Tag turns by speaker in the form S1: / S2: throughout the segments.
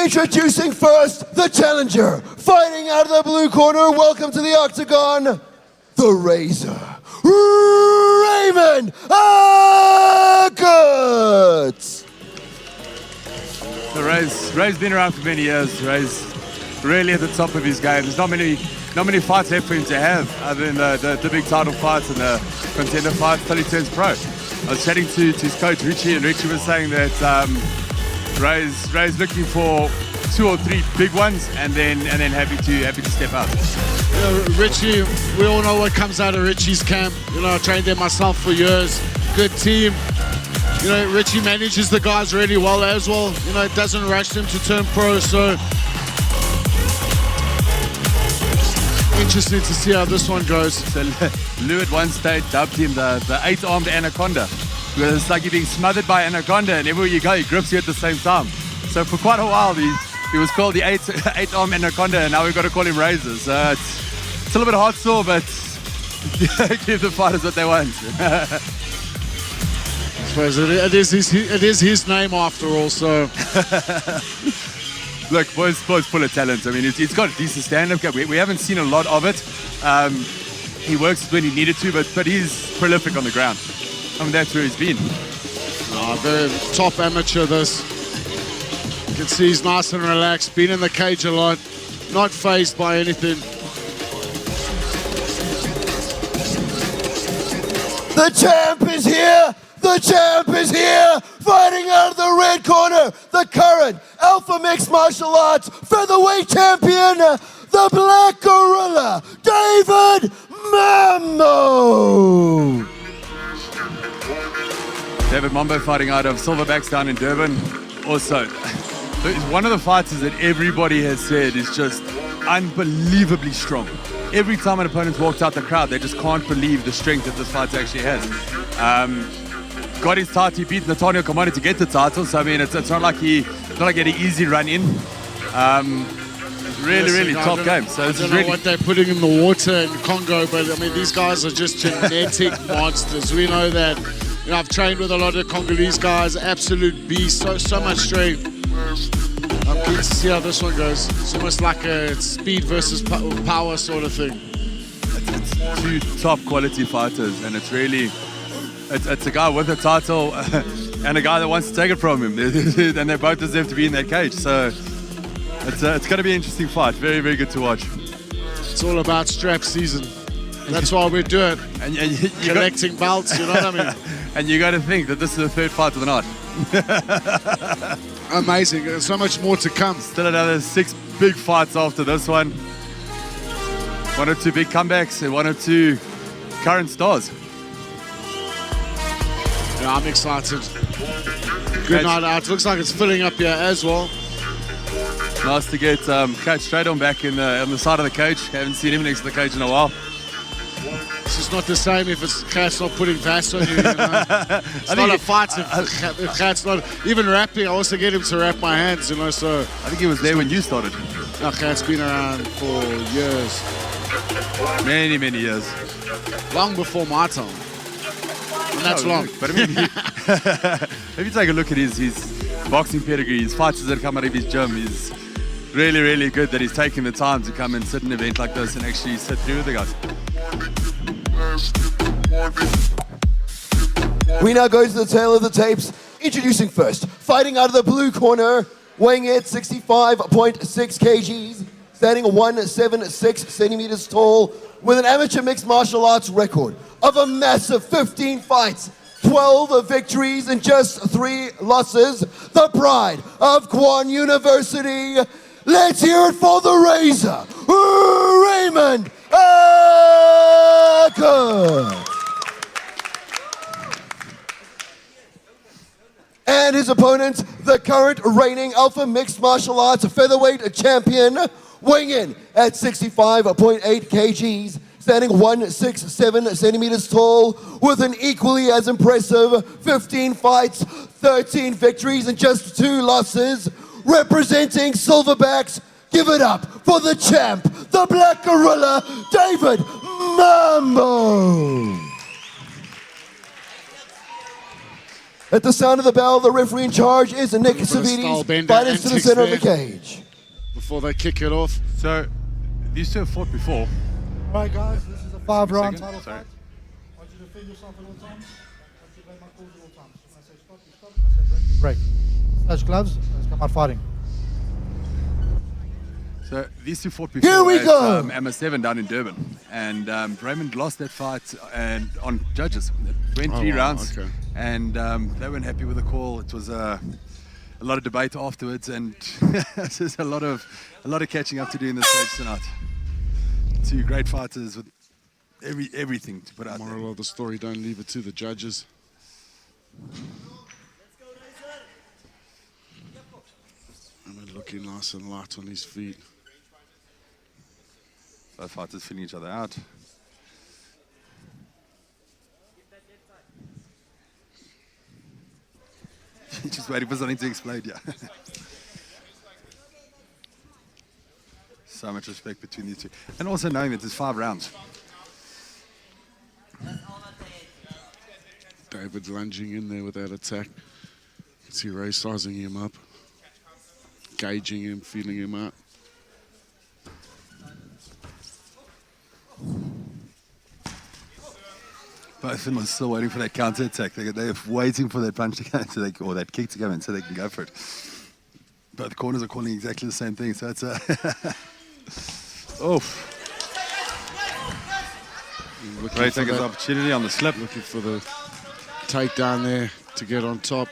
S1: Introducing first, the challenger, fighting out of the blue corner. Welcome to the octagon, the Razor, Raymond Acutt.
S2: So Ray's been around for many years. Ray's really at the top of his game. There's not many fights left for him to have other than the big title fights and the contender fights till he turns pro. I was chatting to his coach Richie, and Richie was saying that Ray's looking for 2 or 3 big ones, and then happy to step up.
S3: Richie, we all know what comes out of Richie's camp. I trained there myself for years. Good team. Richie manages the guys really well as well. It doesn't rush them to turn pro, so interesting to see how this one goes.
S2: So Lou at one stage dubbed him the 8-armed anaconda, because it's like you're being smothered by anaconda, and everywhere you go, he grips you at the same time. So for quite a while, he was called the 8-armed anaconda, and now we've got to call him Razor. So it's a little bit hard sore, but give the fighters what they want.
S3: I suppose it is his name after all, so.
S2: Look, boy's full of talent. I mean, he's got a decent stand-up game. We haven't seen a lot of it. He works when he needed to, but he's prolific on the ground. I mean, that's where he's been.
S3: The top amateur, this. You can see he's nice and relaxed, been in the cage a lot, not fazed by anything.
S1: The champ is here! The champ is here! Fighting out of the red corner, the current Alpha Mixed Martial Arts featherweight champion, the Black Gorilla, David Mambo!
S2: David Mambo fighting out of Silverbacks down in Durban. Also, he's one of the fighters that everybody has said is just unbelievably strong. Every time an opponent's walked out the crowd, they just can't believe the strength that this fighter actually has. Got his title, he beat Nathaniel Kamani to get the title, so I mean, it's not like he had an easy run in. Really top game. So
S3: I don't know what they're putting in the water in Congo, but I mean, these guys are just genetic monsters. We know that. I've trained with a lot of Congolese guys, absolute beasts, so much strength. I'm keen to see how this one goes. It's almost like a speed versus power sort of thing.
S2: It's 2 top quality fighters, and it's really, it's a guy with a title and a guy that wants to take it from him, and they both deserve to be in that cage. So it's going to be an interesting fight. Very, very good to watch.
S3: It's all about strap season. That's why we do it.
S2: And
S3: collecting belts, you know what I mean?
S2: And you got to think that this is the 3rd fight of the night.
S3: Amazing. There's so much more to come.
S2: Still another 6 big fights after this one. 1 or 2 big comebacks and 1 or 2 current stars.
S3: Yeah, I'm excited. Good night out. Looks like it's filling up here as well.
S2: Nice to get Coach straight on back on the side of the cage. Haven't seen him next to the cage in a while.
S3: It's just not the same if it's Cat's not putting Vass on you. It's not a fight if Cat's not. Even rapping, I also get him to wrap my hands, so.
S2: I think he was there when you started.
S3: No, Cat's been around for years.
S2: Many, many years.
S3: Long before my time. And that's long.
S2: But I mean, if you take a look at his boxing pedigree, his fighters that come out of his gym, he's really, really good that he's taking the time to come and sit in an event like this and actually sit through with the guys.
S1: We now go to the tail of the tapes. Introducing first, fighting out of the blue corner, weighing at 65.6 kgs, standing 176 centimeters tall, with an amateur mixed martial arts record of a massive 15 fights, 12 victories, and just 3 losses. The pride of Guan University. Let's hear it for the Razor, Raymond Acutt. And his opponent, the current reigning Alpha Mixed Martial Arts featherweight champion, weighing in at 65.8 kgs, standing 167 centimeters tall, with an equally as impressive 15 fights, 13 victories, and just 2 losses. Representing Silverbacks, give it up for the champ, the Black Gorilla, David Mambo. At the sound of the bell, the referee in charge is Nick
S3: Little bit of style
S1: Savides.
S3: bender
S1: Fighters to the
S3: antics
S1: center of the
S3: there.
S1: cage.
S3: Before they kick it off.
S2: So, these two have fought before.
S4: All right, guys, this is a 5-round
S2: Second,
S4: title
S2: sorry.
S4: fight. I want you to defend yourself at all times. I want you to obey my calls at all times. When I say stop, you stop. When I say break, you break. Touch gloves, let's come out fighting.
S2: So these two fought before
S1: Here we
S2: at
S1: go.
S2: MS7 down in Durban. And Raymond lost that fight and on judges. It went
S3: Oh,
S2: 3
S3: wow,
S2: rounds.
S3: okay.
S2: And they weren't happy with the call. It was a lot of debate afterwards, and there's a lot of catching up to do in this stage tonight. Two great fighters with everything to put out there.
S3: Moral of the story, don't leave it to the judges. Raymond looking nice and light on his feet.
S2: Both fighters feeling each other out. Just waiting for something to explode, yeah. So much respect between these two. And also knowing that there's 5 rounds.
S3: David lunging in there with that attack. You can see Ray sizing him up, gauging him, feeling him out.
S2: Both of them are still waiting for that counter attack. They're waiting for that punch to come, or that kick to come in, so they can go for it. Both corners are calling exactly the same thing, so it's a... Oof.
S3: Looking
S2: Ray
S3: for
S2: taking his
S3: that-
S2: opportunity on the slip.
S3: Looking for the takedown there to get on top.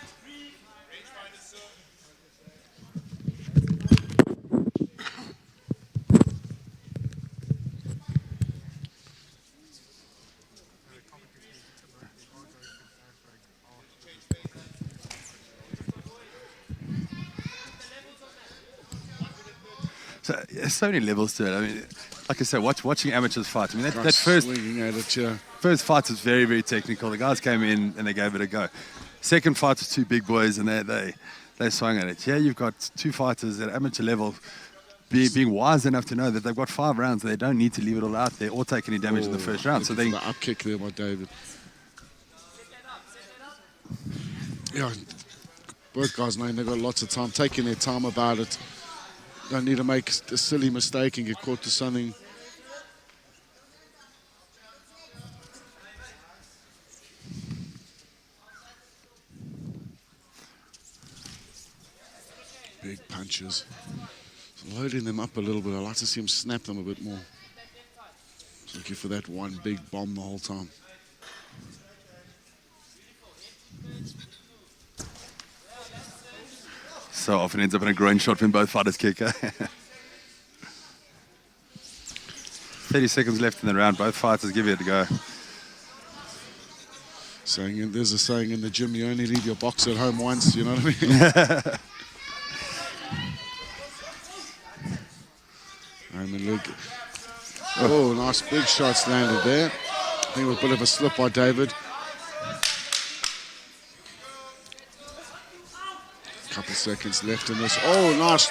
S2: So there's so many levels to it. I mean, like I said, watching amateurs fight. I mean, that
S3: Guys
S2: first
S3: swinging at it, yeah.
S2: fight was very, very technical. The guys came in and they gave it a go. Second fight was 2 big boys and they swung at it. Yeah, you've got 2 fighters at amateur level being wise enough to know that they've got 5 rounds. They don't need to leave it all out there or take any damage in the first round. So
S3: Looking
S2: they
S3: for the up kick there by David. Yeah, both guys knowing they've got lots of time, taking their time about it. Don't need to make a silly mistake and get caught to something. Big punches. Loading them up a little bit. I'd like to see him snap them a bit more. Looking for that one big bomb the whole time.
S2: so often ends up in a groin shot when both fighters kick. 30 seconds left in the round. Both fighters give it a go.
S3: There's a saying in the gym, you only leave your box at home once, you know what I mean? Raymond Luke. Oh, nice big shots landed there. I think it was a bit of a slip by David. Couple seconds left in this. Oh, nice.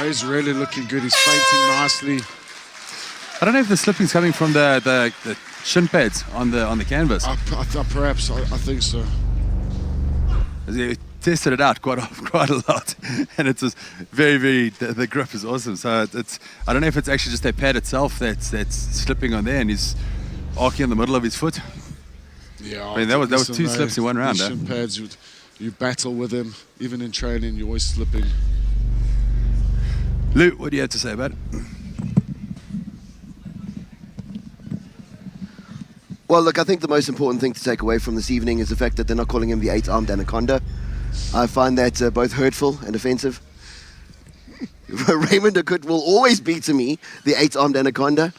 S3: Ray's really looking good. He's feinting nicely.
S2: I don't know if the slipping's coming from the shin pads on the canvas.
S3: Perhaps, I think so.
S2: He tested it out quite a lot, and it's just very the grip is awesome. So it's I don't know if it's actually just that pad itself that's slipping on there, and he's arcing in the middle of his foot.
S3: Yeah,
S2: I mean that was 2 slips in one round.
S3: These shin pads, you battle with them. Even in training, you're always slipping.
S2: Lou, what do you have to say about it?
S1: Well, look, I think the most important thing to take away from this evening is the fact that they're not calling him the 8-armed anaconda. I find that both hurtful and offensive. Raymond Acutt will always be, to me, the 8-armed anaconda.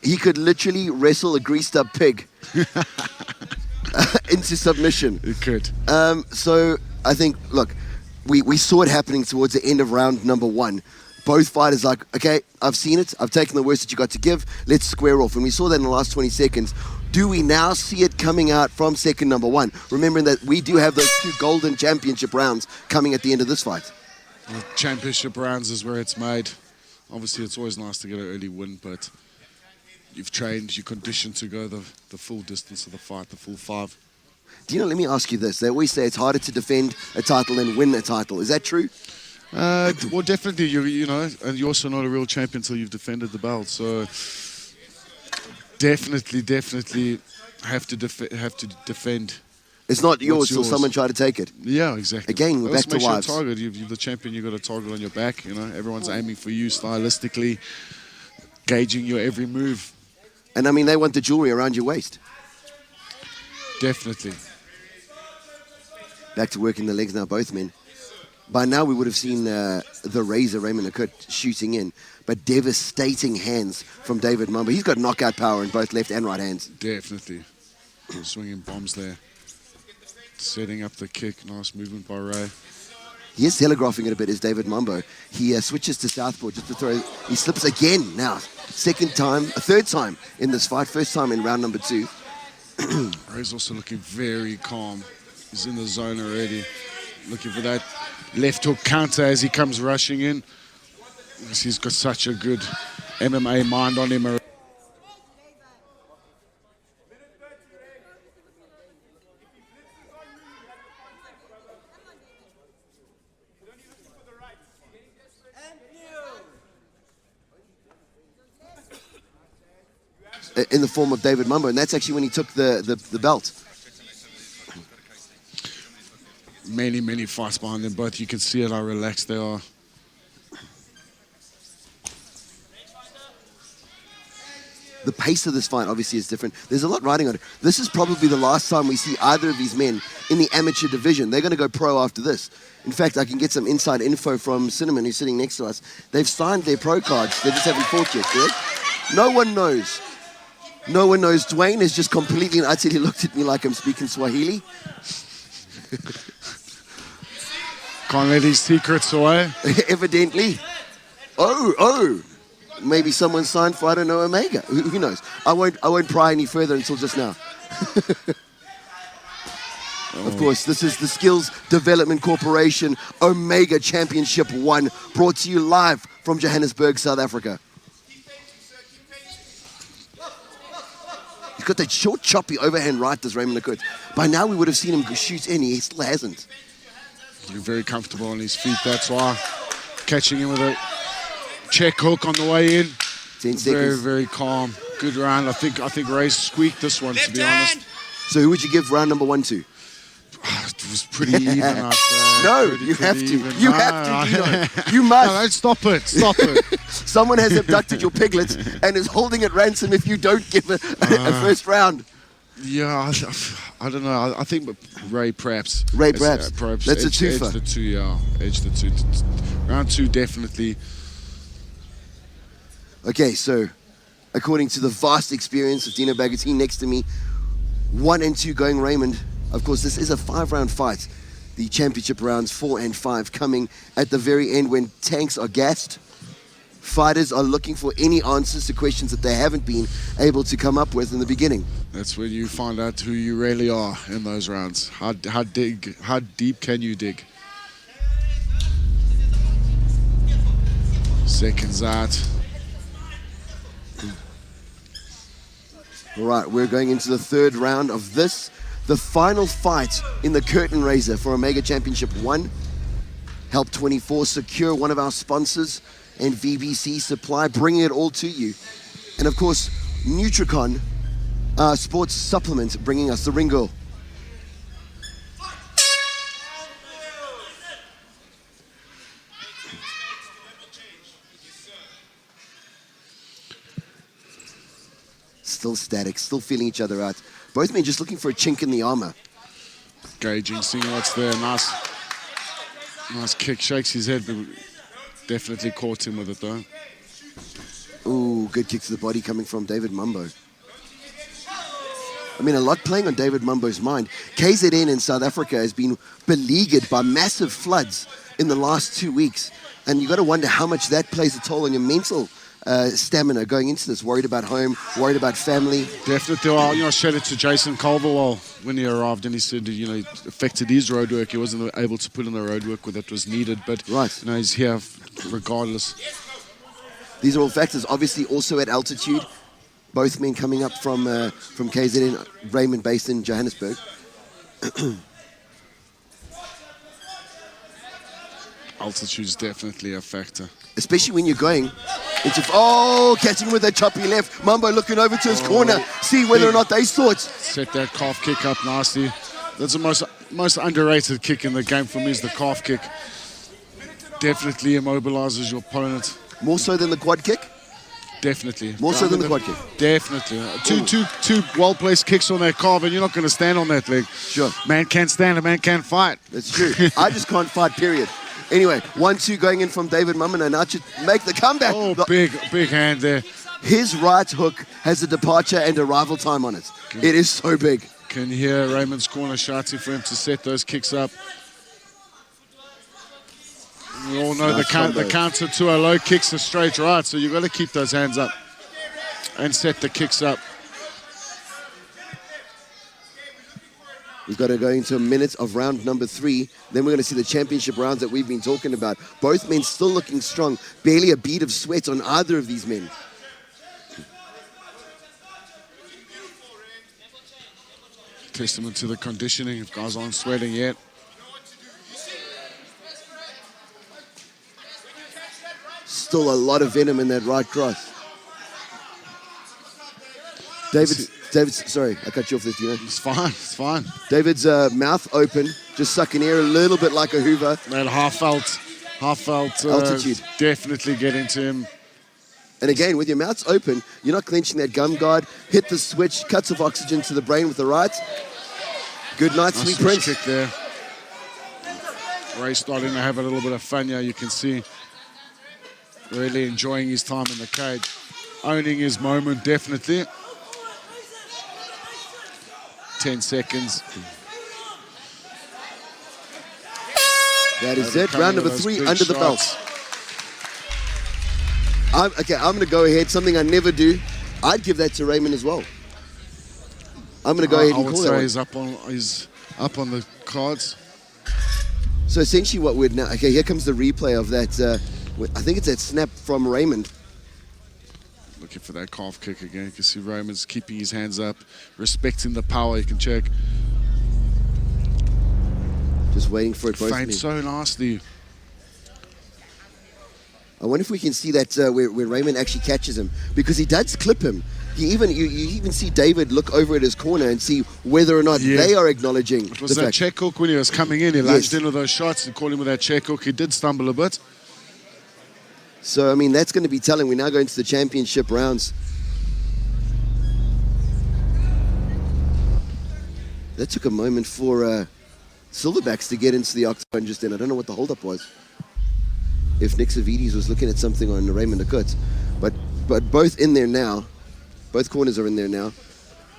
S1: He could literally wrestle a greased-up pig into submission.
S3: He could.
S1: So I think, look, we saw it happening towards the end of round number 1. Both fighters like, okay, I've seen it. I've taken the worst that you got to give. Let's square off. And we saw that in the last 20 seconds. Do we now see it coming out from second number 1? Remembering that we do have those 2 golden championship rounds coming at the end of this fight.
S3: The championship rounds is where it's made. Obviously, it's always nice to get an early win, but you've trained, you're conditioned to go the full distance of the fight, the full 5.
S1: Dino, let me ask you this. They always say it's harder to defend a title than win a title. Is that true?
S3: Well, definitely, you know, and you're also not a real champion until you've defended the belt. So definitely have to defend.
S1: It's not yours till
S3: yours.
S1: someone try to take it.
S3: Yeah, exactly.
S1: Again, we're back to wives.
S3: You're a target. You're the champion. You've got a target on your back. You know, everyone's aiming for you stylistically, gauging your every move.
S1: And I mean, they want the jewelry around your waist.
S3: Definitely.
S1: Back to working the legs now, both men. By now, we would have seen the Razor, Raymond Acutt, shooting in, but devastating hands from David Mambo. He's got knockout power in both left and right hands.
S3: Definitely. Swinging bombs there. Setting up the kick. Nice movement by Ray.
S1: He is telegraphing it a bit, is David Mambo. He switches to southpaw just to throw. He slips again now. Third time in this fight. First time in round number 2.
S3: Ray's also looking very calm. He's in the zone already. Looking for that left hook counter as he comes rushing in. He's got such a good MMA mind on him.
S1: In the form of David Mambo, and that's actually when he took the belt.
S3: Many fights behind them both. You can see how relaxed they are.
S1: The pace of this fight obviously is different. There's a lot riding on it. This is probably the last time we see either of these men in the amateur division. They're going to go pro after this. In fact, I can get some inside info from Cinnamon, who's sitting next to us. They've signed their pro cards. They just haven't fought yet, correct? No one knows. No one knows. Dwayne has just completely and utterly looked at me like I'm speaking Swahili.
S3: Can't let his secrets away.
S1: Evidently. Oh. Maybe someone signed for, I don't know, Omega. Who knows? I won't pry any further until just now. Of course, this is the Skills Development Corporation Omega Championship 1, brought to you live from Johannesburg, South Africa. He's got that short, choppy overhand right, does Raymond Acutt. By now, we would have seen him shoot in. He still hasn't.
S3: He's very comfortable on his feet, that's why. Catching him with a check hook on the way in.
S1: 10 seconds.
S3: Very calm. Good round. I think Ray squeaked this one, to be honest.
S1: So who would you give round number 1 to?
S3: It was pretty even after.
S1: No, you have to. You have to, Dino. You must.
S3: No, stop it.
S1: Someone has abducted your piglet and is holding it ransom if you don't give a first round.
S3: Yeah, I don't know. I think Ray perhaps.
S1: That's a twofer.
S3: Edge the 2, yeah. Edge the 2. Round 2, definitely.
S1: Okay, so according to the vast experience of Dino Bagatini next to me, 1 and 2 going Raymond. Of course, this is a 5-round fight. The championship rounds 4 and 5 coming at the very end when tanks are gassed. Fighters are looking for any answers to questions that they haven't been able to come up with in the beginning.
S3: That's when you find out who you really are in those rounds. How deep can you dig? Seconds out.
S1: All right, we're going into the 3rd round of this. The final fight in the curtain raiser for Omega Championship 1. Help 24 secure one of our sponsors and VBC Supply, bringing it all to you. And of course, Nutricon sports supplement, bringing us the Ringo. Still static, still feeling each other out. Both men just looking for a chink in the armor.
S3: Gauging, seeing what's there. Nice kick. Shakes his head, but definitely caught him with it though.
S1: Ooh, good kick to the body coming from David Mambo. I mean, a lot playing on David Mambo's mind. KZN in South Africa has been beleaguered by massive floods in the last 2 weeks. And you got to wonder how much that plays a toll on your mental stamina going into this. Worried about home, worried about family.
S3: Definitely. I shared it to Jason Culverwell when he arrived, and he said, it affected his road work. He wasn't able to put in the road work that was needed, but
S1: right.
S3: He's here regardless.
S1: These are all factors. Obviously, also at altitude. Both men coming up from KZN, Raymond based in Johannesburg.
S3: Altitude's definitely a factor.
S1: Especially when you're going into... Oh, catching with that choppy left. Mambo looking over to his corner. See whether or not they saw it.
S3: Set that calf kick up nicely. That's the most underrated kick in the game for me is the calf kick. Definitely immobilizes your opponent.
S1: More so than the quad kick?
S3: Definitely.
S1: More so than the quad kick?
S3: Definitely. Two well-placed kicks on that calf, and you're not going to stand on that leg.
S1: Sure.
S3: Man can't stand, a man can't fight.
S1: That's true. I just can't fight, period. Anyway, 1-2 going in from David Mambo. Now to make the comeback.
S3: Oh, big hand there.
S1: His right hook has a departure and arrival time on it. It is so big.
S3: Can hear Raymond's corner shouting for him to set those kicks up. We all know the counter to a low kick's a straight right, so you've got to keep those hands up and set the kicks up.
S1: We've got to go into a minute of round number 3. Then we're going to see the championship rounds that we've been talking about. Both men still looking strong. Barely a bead of sweat on either of these men.
S3: Testament to the conditioning if guys aren't sweating yet.
S1: Still a lot of venom in that right cross. David's, sorry, I cut you off there, Tino.
S3: It's fine.
S1: David's mouth open, just sucking air a little bit like a Hoover.
S3: That half felt
S1: altitude.
S3: Definitely get into him.
S1: And again, with your mouths open, you're not clenching that gum guard. Hit the switch, cuts off oxygen to the brain with the right. Good night,
S3: Nice
S1: sweet
S3: switch
S1: prince.
S3: kick there. Ray's starting to have a little bit of fun here, you can see. Really enjoying his time in the cage. Owning his moment, definitely. 10 seconds.
S1: That is it. Round number 3 under the belt. I'm going to go ahead. Something I never do. I'd give that to Raymond as well. I'm going to go ahead and call that one.
S3: He's up on the cards.
S1: So essentially what we're now... Okay, here comes the replay of that. I think it's that snap from Raymond.
S3: Looking for that calf kick again. You can see Raymond's keeping his hands up, respecting the power. You can check.
S1: Just waiting for it.
S3: Feint so nicely.
S1: I wonder if we can see that where Raymond actually catches him, because he does clip him. You even see David look over at his corner and see whether or not they are acknowledging
S3: it was that check hook when he was coming in. He lunged into those shots and caught him with that check hook. He did stumble a bit.
S1: So, I mean, that's going to be telling. We now go into the championship rounds. That took a moment for Silverbacks to get into the octagon just then. I don't know what the holdup was. If Nick Savides was looking at something on Raymond Acutt. But both in there now. Both corners are in there now.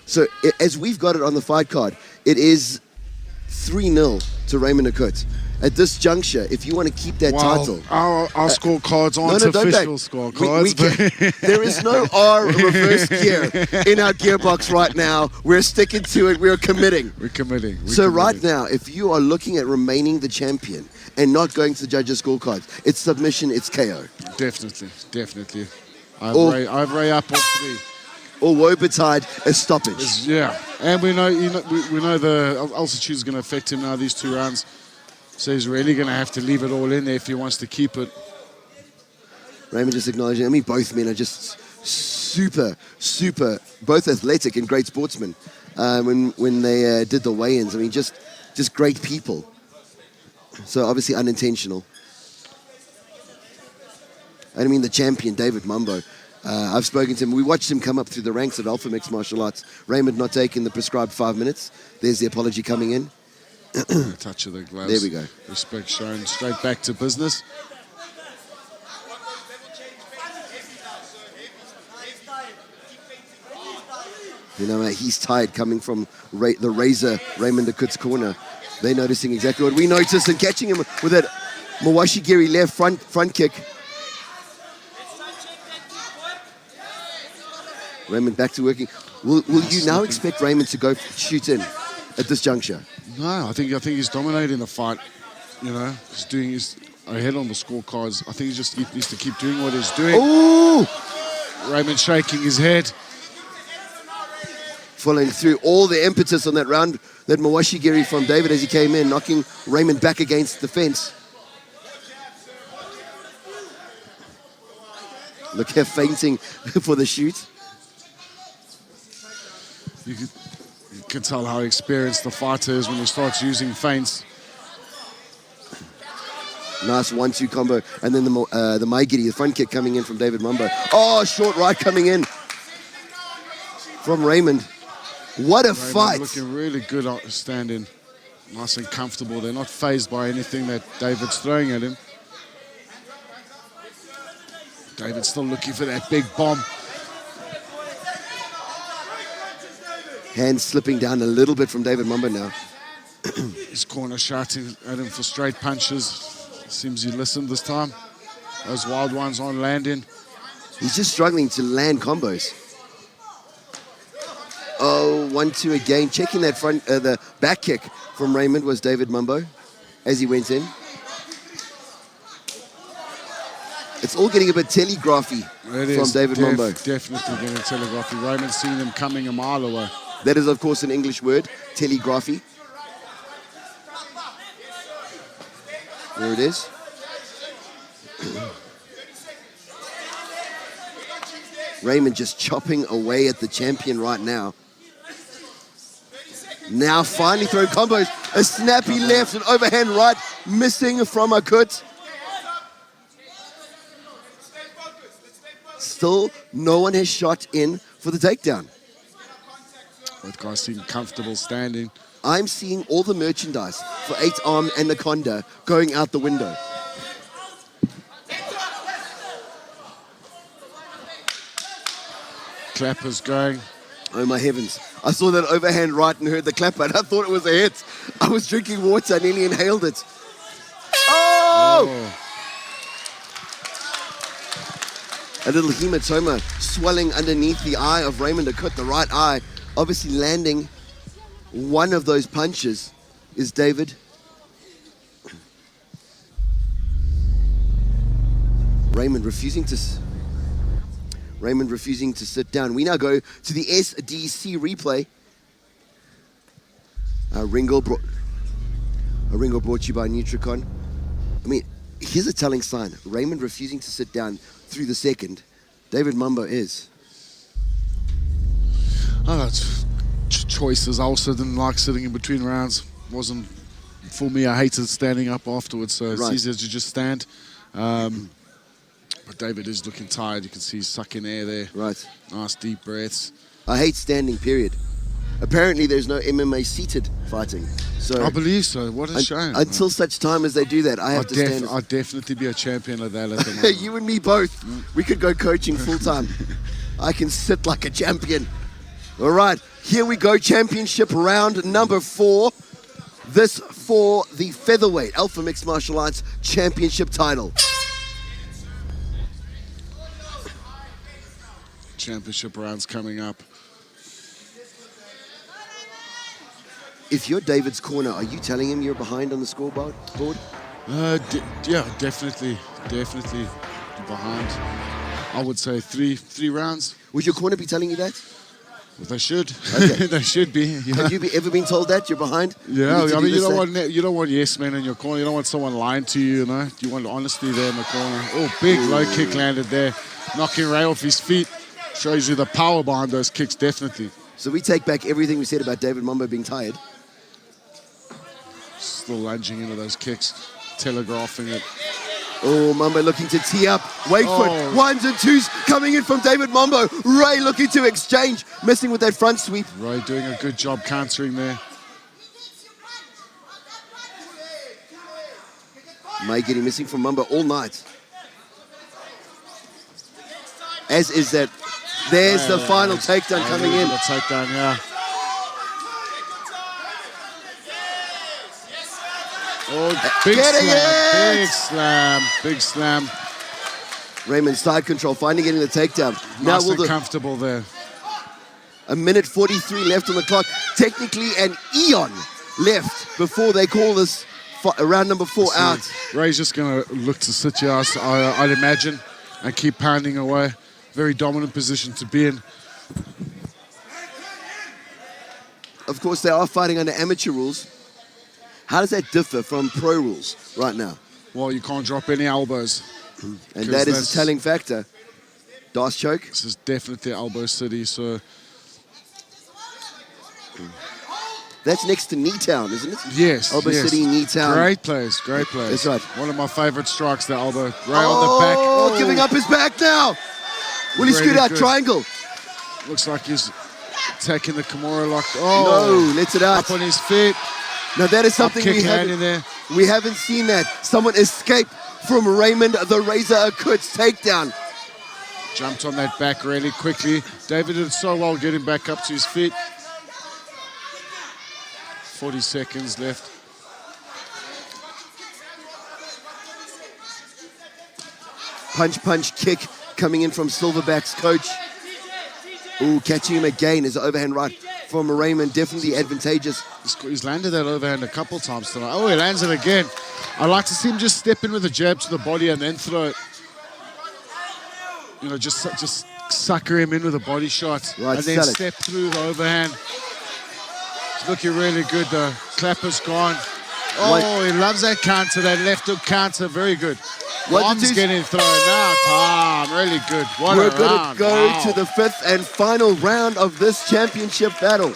S1: So, as we've got it on the fight card, it is 3-0 to Raymond Acutt. At this juncture, if you want to keep that title...
S3: Our scorecards aren't official scorecards.
S1: There is no R reverse gear in our gearbox right now. We're sticking to it. We're committing.
S3: We're committing.
S1: Right now, if you are looking at remaining the champion and not going to the judges' scorecards, it's submission, it's KO.
S3: Definitely. I have Ray up on 3.
S1: Or Wobatide, a stoppage.
S3: Yeah, and we know the altitude is going to affect him now these 2 rounds. So he's really going to have to leave it all in there if he wants to keep it.
S1: Raymond just acknowledging, I mean, both men are just super, both athletic and great sportsmen. When they did the weigh-ins, I mean, just great people. So obviously unintentional. And I mean, the champion, David Mambo. I've spoken to him. We watched him come up through the ranks at Alpha Mix Martial Arts. Raymond not taking the prescribed 5 minutes. There's the apology coming in.
S3: A touch of the gloves.
S1: There we go.
S3: Respect shown. Straight back to business.
S1: You know, he's tired coming from the razor, Raymond Acutt's corner. They're noticing exactly what we noticed and catching him with that Mawashigiri left front kick. Raymond back to working. Will you now expect Raymond to go shoot in at this juncture?
S3: No, I think he's dominating the fight. You know, he's doing his ahead on the scorecards. I think he just needs to keep doing what he's doing.
S1: Ooh!
S3: Raymond shaking his head.
S1: following through all the impetus on that round, that Mawashigiri from David as he came in, knocking Raymond back against the fence. Look here, fainting for the shoot.
S3: You can tell how experienced the fighter is when he starts using feints.
S1: Nice 1-2 combo. And then the Maigiri, the front kick coming in from David Mambo. Oh, short right coming in from Raymond. What a fight.
S3: Looking really good standing. Nice and comfortable. They're not fazed by anything that David's throwing at him. David's still looking for that big bomb.
S1: Hands slipping down a little bit from David Mambo now.
S3: His corner shouting at him for straight punches. Seems he listened this time. Those wild ones aren't landing.
S1: He's just struggling to land combos. Oh, 1-2 again. Checking that front, the back kick from Raymond was David Mambo as he went in. It's all getting a bit telegraphy from David Mambo.
S3: Definitely getting telegraphy. Raymond's seen him coming a mile away.
S1: That is, of course, an English word, telegraphy. There it is. Raymond just chopping away at the champion right now. Now finally throwing combos. A snappy left, an overhand right, missing from Acutt. Still, no one has shot in for the takedown.
S3: Both guys seem comfortable standing.
S1: I'm seeing all the merchandise for 8-Arm and Anaconda going out the window.
S3: Clappers going.
S1: Oh my heavens. I saw that overhand right and heard the clapper and I thought it was a hit. I was drinking water, I nearly inhaled it. Oh! A little hematoma swelling underneath the eye of Raymond Acutt, the right eye. Obviously landing one of those punches is David. Raymond refusing to sit down. We now go to the SDC replay. A Ringo brought to you by Nutricon. I mean, here's a telling sign. Raymond refusing to sit down through the second. David Mambo is.
S3: Oh, that's choices. I also didn't like sitting in between rounds. Wasn't for me. I hated standing up afterwards, so it's easier to just stand. But David is looking tired. You can see he's sucking air there.
S1: Right.
S3: Nice deep breaths.
S1: I hate standing, period. Apparently there's no MMA seated fighting. So
S3: I believe so. What a shame.
S1: Until such time as they do that, I have to stand.
S3: I'd definitely be a champion of that at the moment.
S1: You and me both. We could go coaching full time. I can sit like a champion. All right, here we go. Championship round number 4. This for the featherweight Alpha Mixed Martial Arts Championship title.
S3: Championship rounds coming up.
S1: If you're David's corner, are you telling him you're behind on the scoreboard?
S3: Yeah, definitely behind. I would say three rounds.
S1: Would your corner be telling you that?
S3: Well, they should.
S1: Okay.
S3: They should be. Yeah.
S1: Have you ever been told that you're behind?
S3: Yeah, I mean, you don't want yes men in your corner. You don't want someone lying to you. You know, you want honesty there in the corner. Oh, big low kick landed there, knocking Ray off his feet. Shows you the power behind those kicks, definitely.
S1: So we take back everything we said about David Mambo being tired.
S3: Still lunging into those kicks, telegraphing it.
S1: Oh, Mambo looking to tee up. Wait for it. 1s and 2s coming in from David Mambo. Ray looking to exchange, missing with that front sweep.
S3: Ray doing a good job countering there.
S1: Maigiri missing from Mambo all night. As is that. There's the final takedown coming in.
S3: The takedown, yeah. Oh, big slam.
S1: Raymond side control, finally getting the takedown.
S3: Nice and comfortable there.
S1: A minute 43 left on the clock. Technically an eon left before they call this round number 4 out.
S3: Ray's just going to look to sit here, I'd imagine, and keep pounding away. Very dominant position to be in.
S1: of course, they are fighting under amateur rules. How does that differ from pro rules right now?
S3: Well, you can't drop any elbows.
S1: And that is a telling factor. Dice choke.
S3: This is definitely elbow city, so...
S1: That's next to Knee Town, isn't it?
S3: Yes,
S1: Elbow
S3: yes.
S1: City, Knee Town.
S3: Great place, great place.
S1: That's right.
S3: One of my favorite strikes, the elbow. Right on the back.
S1: Oh, giving up his back now. Will he
S3: Really
S1: scoot out?
S3: good.
S1: Triangle.
S3: Looks like he's taking the Kimura lock. Oh,
S1: No, lets it out.
S3: up on his feet.
S1: Now that is something
S3: Kick hand in there.
S1: we haven't seen that. Someone escaped from Raymond the Razor Acutt's takedown.
S3: Jumped on that back really quickly. David did so well getting back up to his feet. 40 seconds left.
S1: Punch, punch, kick coming in from Silverback's coach. Ooh, catching him again is an overhand right from Raymond. Definitely advantageous.
S3: He's landed that overhand a couple times tonight. Oh, he lands it again. I like to see him just step in with a jab to the body and then throw it. You know, just sucker him in with a body shot.
S1: Right,
S3: and then
S1: sell it.
S3: step through the overhand. It's looking really good. The clapper's gone. Oh,
S1: Right.
S3: he loves that counter, that left hook counter. Very good.
S1: What
S3: Arms
S1: did you-
S3: getting thrown out. Tom, really good. What
S1: We're
S3: a
S1: going
S3: round.
S1: to go
S3: Wow.
S1: to the fifth and final round of this championship battle.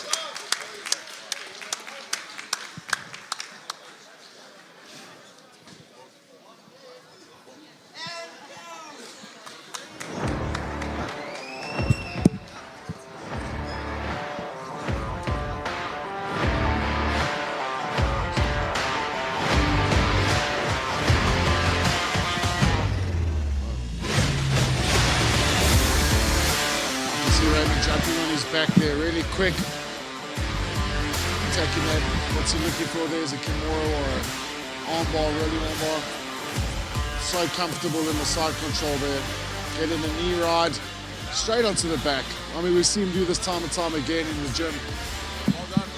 S3: You see Raymond jumping on his back there really quick. Taking that, what's he looking for there? Is a Kimura or an armbar, really armbar. So comfortable in the side control there. Getting the knee ride straight onto the back. I mean, we've seen him do this time and time again in the gym. Well done.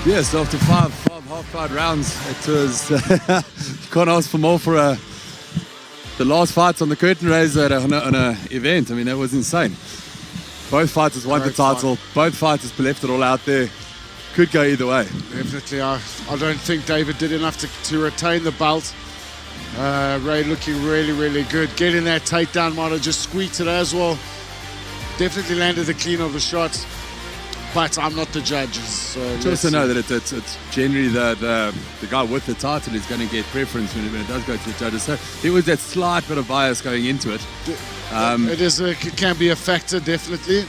S2: Yes, after five half-fight rounds, it was you can't ask for more for the last fights on the curtain raiser on a event. I mean, that was insane. Both fighters won the
S3: Great fight.
S2: title. Both fighters left it all out there. Could go either way.
S3: Definitely, I don't think David did enough to retain the belt. Ray looking really, really good. Getting that takedown, might have just squeaked it as well. Definitely landed the clean of the shots. But I'm not the judges. So
S2: You also know that it's generally the guy with the title is going to get preference when it does go to the judges. So there was that slight bit of bias going into it.
S3: it can be a factor, definitely.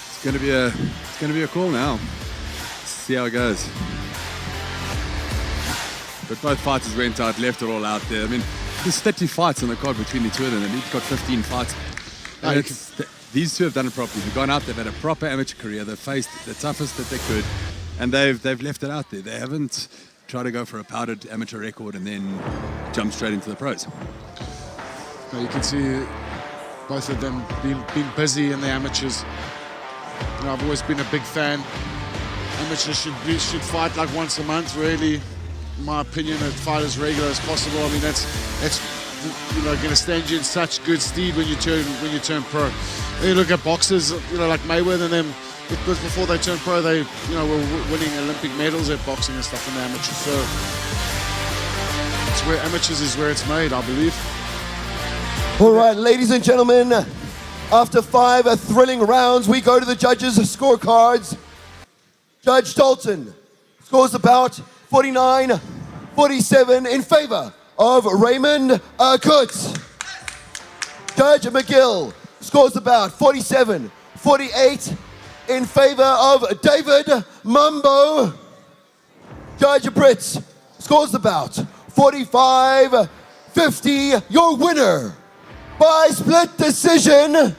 S2: It's going to be a call now. Let's see how it goes. But both fighters went out, left it all out there. I mean, there's 30 fights on the card between the two of them, and each got 15 fights. And these two have done it properly. They've gone out, they've had a proper amateur career, they've faced the toughest that they could, and they've left it out there. They haven't tried to go for a powdered amateur record and then jump straight into the pros.
S3: You can see both of them being busy in the amateurs. You know, I've always been a big fan. Amateurs should fight like once a month, really. In my opinion, and fight as regular as possible. I mean, that's going to stand you in such good stead when you turn pro. And you look at boxers, like Mayweather and them. Because before they turned pro, they were winning Olympic medals at boxing and stuff in the amateurs. So it's where amateurs is where it's made, I believe.
S1: All right, ladies and gentlemen, after 5 thrilling rounds, we go to the judges' scorecards. Judge Dalton scores the bout 49-47 in favor of Raymond Acutt. Judge McGill scores the bout 47-48 in favor of David Mambo. Judge Brits scores the bout 45-50. Your winner by split decision.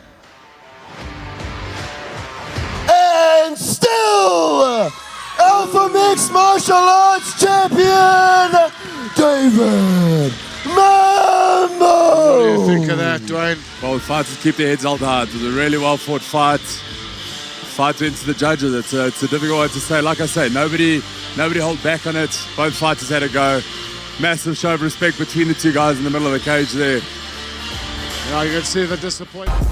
S1: And still Alpha Mixed Martial Arts Champion, David Mambo!
S3: What do you think of that, Dwayne?
S2: Both fighters keep their heads held high. It was a really well fought fight. Fight went to the judges. It's a difficult one to say. Like I say, nobody held back on it. Both fighters had a go. Massive show of respect between the two guys in the middle of the cage there.
S3: You can see the disappointment.